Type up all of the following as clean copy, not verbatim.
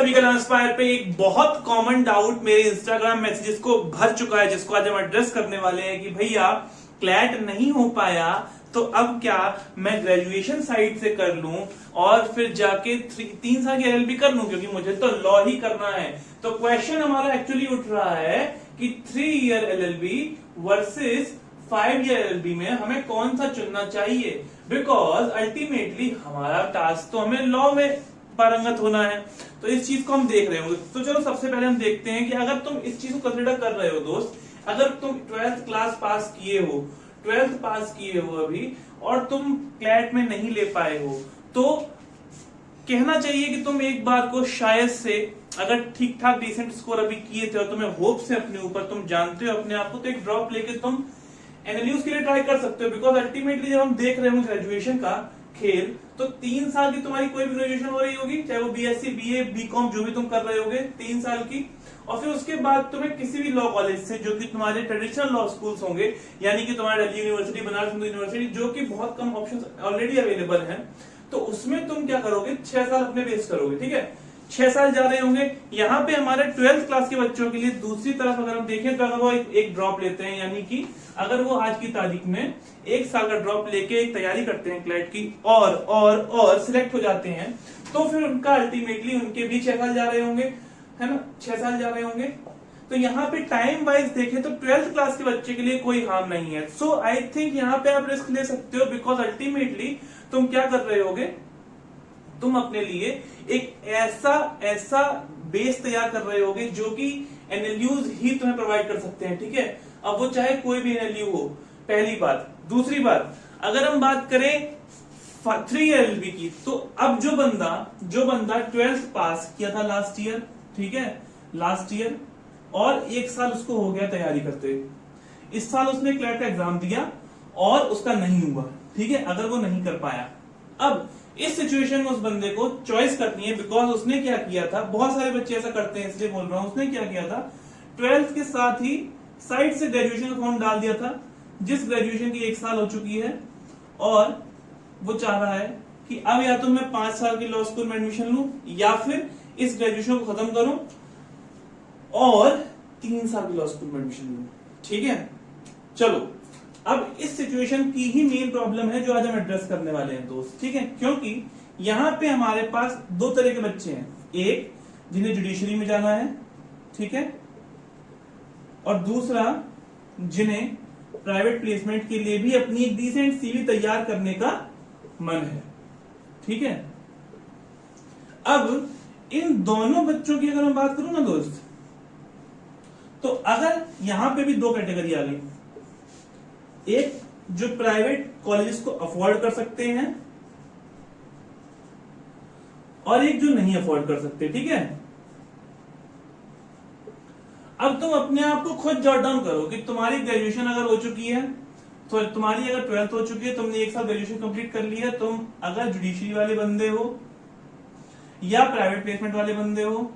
सभी का इंस्पायर पे एक बहुत कॉमन डाउट मेरे इंस्टाग्राम मैसेजेस को भर चुका है, जिसको आज हम एड्रेस करने वाले हैं कि भैया क्लैट नहीं हो पाया तो अब क्या मैं ग्रेजुएशन साइड से कर लूं और फिर जाके 3 साल की एलएलबी कर लूं, क्योंकि मुझे तो लॉ ही करना है। तो क्वेश्चन हमारा एक्चुअली उठ रहा है कि 3 year LLB versus 5 year LLB में हमें कौन सा चुनना चाहिए, बिकॉज अल्टीमेटली हमारा टास्क तो हमें लॉ में पारंगत होना है। तो इस चीज को हम देख रहे होंगे। तो चलो सबसे पहले हम देखते हैं कि अगर तुम इस चीज को कंसिडर कर रहे हो दोस्त, अगर तुम 12th क्लास पास किए हो, 12th पास किए हो अभी और तुम क्लैट में नहीं ले पाए हो, तो कहना चाहिए कि तुम एक बार को शायद से अगर ठीक ठाक डिसेंट स्कोर अभी किए थे और तुम्हें होप से अपने ऊपर, तुम जानते हो अपने आप को, तो एक ड्रॉप लेके तुम एनएलयूज के लिए ट्राई कर सकते हो। बिकॉज अल्टीमेटली जब हम देख रहे हो ग्रेजुएशन का खेल, तो 3 साल की तुम्हारी कोई भी ग्रेजुएशन हो रही होगी, चाहे वो बीएससी, बीए, बीकॉम जो भी तुम कर रहे होगे 3 साल की, और फिर उसके बाद तुम्हें किसी भी लॉ कॉलेज से जो कि तुम्हारे ट्रेडिशनल लॉ स्कूल्स होंगे, यानी कि तुम्हारे दिल्ली यूनिवर्सिटी, बनारस हिंदू यूनिवर्सिटी, जो कि बहुत कम ऑप्शंस ऑलरेडी अवेलेबल हैं, तो उसमें तुम क्या करोगे, 6 साल अपने वेस्ट करोगे। ठीक है, 6 साल जा रहे होंगे। यहाँ पे हमारे 12th क्लास के बच्चों के लिए दूसरी तरफ अगर हम देखें तो अगर वो एक ड्रॉप लेते हैं, यानी कि अगर वो आज की तारीख में 1 साल का ड्रॉप लेके एक तैयारी करते हैं क्लैट की और सिलेक्ट हो जाते हैं, तो फिर उनका अल्टीमेटली उनके भी 6 साल जा रहे होंगे, है ना, 6 साल जा रहे होंगे। तो यहाँ पे टाइम वाइज देखें तो 12th क्लास के बच्चे के लिए कोई हार्म नहीं है। सो आई थिंक यहाँ पे आप रिस्क ले सकते हो, बिकॉज अल्टीमेटली तुम क्या कर रहे होगे, तुम अपने लिए एक ऐसा बेस तैयार कर रहे होगे जो कि एनएलयूज ही तुम्हें प्रोवाइड कर सकते हैं। ठीक है, अब वो चाहे कोई भी एनएलयू हो, पहली बात। दूसरी बात, अगर हम बात करें 3 एलएलबी की, तो अब जो बंदा 12th पास किया था लास्ट ईयर, ठीक है, लास्ट ईयर, और 1 साल उसको हो गया तैयारी करते, इस साल उसने क्लैट का एग्जाम दिया और उसका नहीं हुआ। ठीक है, अगर वो नहीं कर पाया, अब इस सिचुएशन में उस बंदे को चॉइस करनी है, बिकॉज उसने क्या किया था, बहुत सारे बच्चे ऐसा करते हैं इसलिए बोल रहा हूं, उसने क्या किया था, 12th के साथ ही साइड से ग्रेजुएशन का फॉर्म डाल दिया था, जिस ग्रेजुएशन की 1 साल हो चुकी है, और वो चाह रहा है कि अब या तो मैं 5 साल की लॉ स्कूल में एडमिशन लूं या फिर इस ग्रेजुएशन को खत्म करूं और 3 साल की लॉ स्कूल में एडमिशन लूं। ठीक है, चलो अब इस सिचुएशन की ही मेन प्रॉब्लम है जो आज हम एड्रेस करने वाले हैं दोस्त। ठीक है, क्योंकि यहां पे हमारे पास 2 तरह के बच्चे हैं, एक जिन्हें जुडिशरी में जाना है, ठीक है, और दूसरा जिन्हें प्राइवेट प्लेसमेंट के लिए भी अपनी एक डिसेंट सीवी तैयार करने का मन है। ठीक है, अब इन दोनों बच्चों की अगर मैं बात करूं ना दोस्त, तो अगर यहां पे भी 2 कैटेगरी आ गई, एक जो प्राइवेट कॉलेजेस को अफोर्ड कर सकते हैं और एक जो नहीं अफोर्ड कर सकते। ठीक है, अब तुम अपने आप को खुद जॉट डाउन करो कि तुम्हारी ग्रेजुएशन अगर हो चुकी है, तो तुम्हारी अगर 12th हो चुकी है, तुमने 1 साल ग्रेजुएशन कंप्लीट कर लिया, तुम अगर जुडिशरी वाले बंदे हो या प्राइवेट प्लेसमेंट वाले बंदे हो,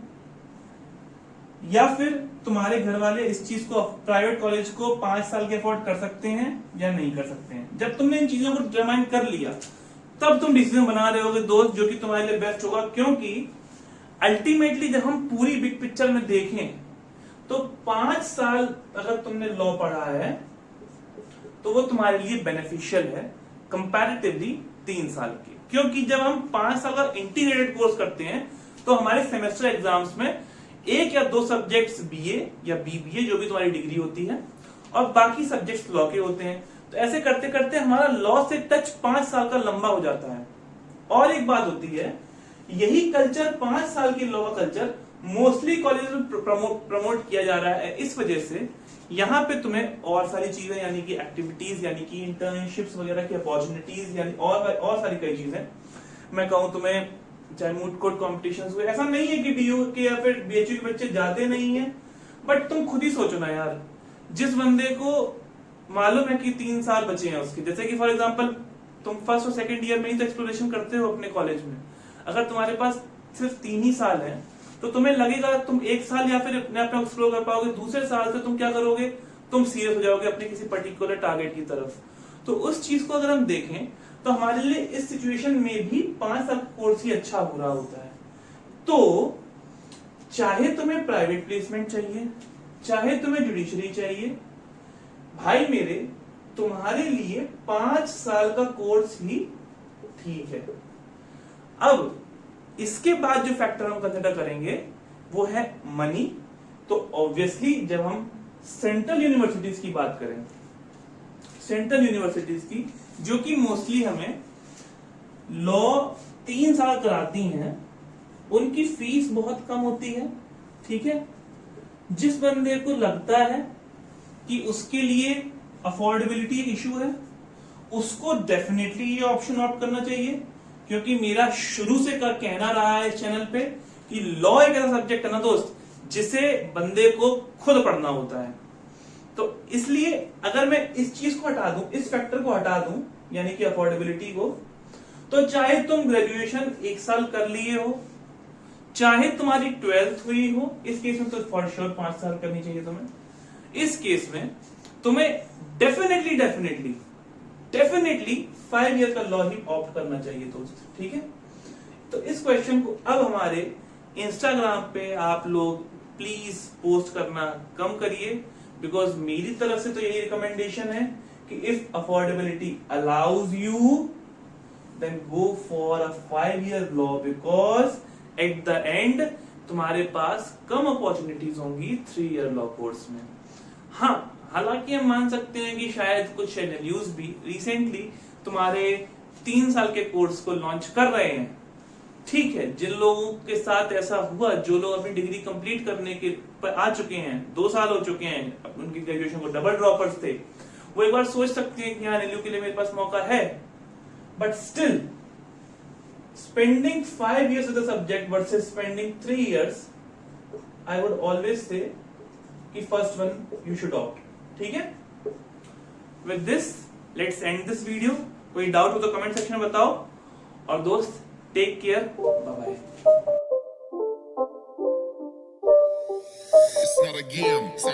या फिर तुम्हारे घर वाले इस चीज को, प्राइवेट कॉलेज को 5 साल के अफोर्ड कर सकते हैं या नहीं कर सकते हैं। जब तुमने इन चीजों को डिटरमाइन कर लिया, तब तुम डिसीजन बना रहे होगे दोस्त, जो कि तुम्हारे लिए बेस्ट होगा। क्योंकि अल्टीमेटली जब हम पूरी बिग पिक्चर में देखें, तो 5 साल अगर तुमने लॉ पढ़ा है तो वो तुम्हारे लिए बेनिफिशियल है कंपैरेटिवली 3 साल के। क्योंकि जब हम 5 साल का इंटीग्रेटेड कोर्स करते हैं, तो हमारे सेमेस्टर एग्जाम्स में 1 या 2 सब्जेक्ट्स बीए या बीबीए जो भी तुम्हारी डिग्री होती है, और बाकी सब्जेक्ट्स लॉ के होते हैं। तो ऐसे करते करते हमारा लॉ से टच 5 साल का लंबा हो जाता है। और एक बात होती है, यही कल्चर 5 साल की लॉ का कल्चर मोस्टली कॉलेज में प्रमोट किया जा रहा है। इस वजह से यहाँ पे तुम्हें और सारी चीजें, यानी कि एक्टिविटीज, यानी कि इंटर्नशिप्स वगैरह की अपॉर्चुनिटीज, यानी और सारी कई चीजें, मैं कहूं तुम्हें चाहे मूट कोर्ट कॉम्पिटिशंस हुए, ऐसा नहीं है कि डीयू के या फिर बीएचयू के बच्चे जाते नहीं है, बट तुम खुद ही सोचो ना यार, जिस बंदे को मालूम है कि 3 साल बचे हैं उसके, जैसे कि फॉर एग्जांपल तुम फर्स्ट और सेकंड ईयर में ही तो एक्सप्लोरेशन करते हो अपने कॉलेज में, अगर तुम्हारे पास सिर्फ 3 ही साल है, तो तुम्हें लगेगा तुम 1 साल या फिर अपने आप एक्सप्लोर कर पाओगे, दूसरे साल से तुम क्या करोगे, तुम सीरियस हो जाओगे अपने किसी पर्टिकुलर टारगेट की तरफ। तो उस चीज को अगर हम देखें, तो हमारे लिए इस सिचुएशन में भी 5 साल का कोर्स ही अच्छा हो रहा होता है। तो चाहे तुम्हें प्राइवेट प्लेसमेंट चाहिए, चाहे तुम्हें जुडिशरी चाहिए, भाई मेरे तुम्हारे लिए 5 साल का कोर्स ही ठीक है। अब इसके बाद जो फैक्टर हम कंसिडर करेंगे वो है मनी। तो ऑब्वियसली जब हम सेंट्रल यूनिवर्सिटीज की बात करें, सेंट्रल यूनिवर्सिटीज की जो कि मोस्टली हमें लॉ 3 साल कराती हैं, उनकी फीस बहुत कम होती है। ठीक है, जिस बंदे को लगता है कि उसके लिए अफोर्डेबिलिटी एक इशू है, उसको डेफिनेटली ये ऑप्शन ऑप्ट करना चाहिए, क्योंकि मेरा शुरू से का कहना रहा है इस चैनल पे कि लॉ एक ऐसा सब्जेक्ट है ना दोस्त जिसे बंदे को खुद पढ़ना होता है। तो इसलिए अगर मैं इस चीज को हटा दूं, इस फैक्टर को हटा दूं, यानी कि अफोर्डेबिलिटी को, तो चाहे तुम ग्रेजुएशन 1 साल कर लिए हो, चाहे तुम्हारी 12th हुई हो, इस केस में तो फॉर श्योर 5 साल करनी चाहिए तुम्हें, इस केस में तुम्हें डेफिनेटली 5 ईयर का लॉ ही ऑप्ट करना चाहिए दोस्त। ठीक है, तो इस क्वेश्चन को अब हमारे इंस्टाग्राम पे आप लोग प्लीज पोस्ट करना कम करिए, बिकॉज मेरी तरफ से तो यही रिकमेंडेशन है कि if affordability allows you then go for a 5 year law, because at the end तुम्हारे पास कम अपॉर्चुनिटीज होंगी 3 ईयर लॉ कोर्स में। हाँ, हालांकि हम मान सकते हैं कि शायद कुछ न्यूज भी रिसेंटली तुम्हारे 3 साल के कोर्स को लॉन्च कर रहे हैं। ठीक है, जिन लोगों के साथ ऐसा हुआ, जो लोग अपनी डिग्री कंप्लीट करने के पर आ चुके हैं, 2 साल हो चुके हैं, उनकी ग्रेजुएशन को डबल ड्रॉपर्स थे, वो एक बार सोच सकते हैं कि हाँ एलयू के लिए मेरे पास मौका है, but still spending 5 years with a subject versus spending 3 years, I would always say कि first one you should opt. ठीक है, with this let's end this video. कोई डाउट हो तो कमेंट सेक्शन में बताओ, और दोस्त take care, bye bye. It's not a game, it's a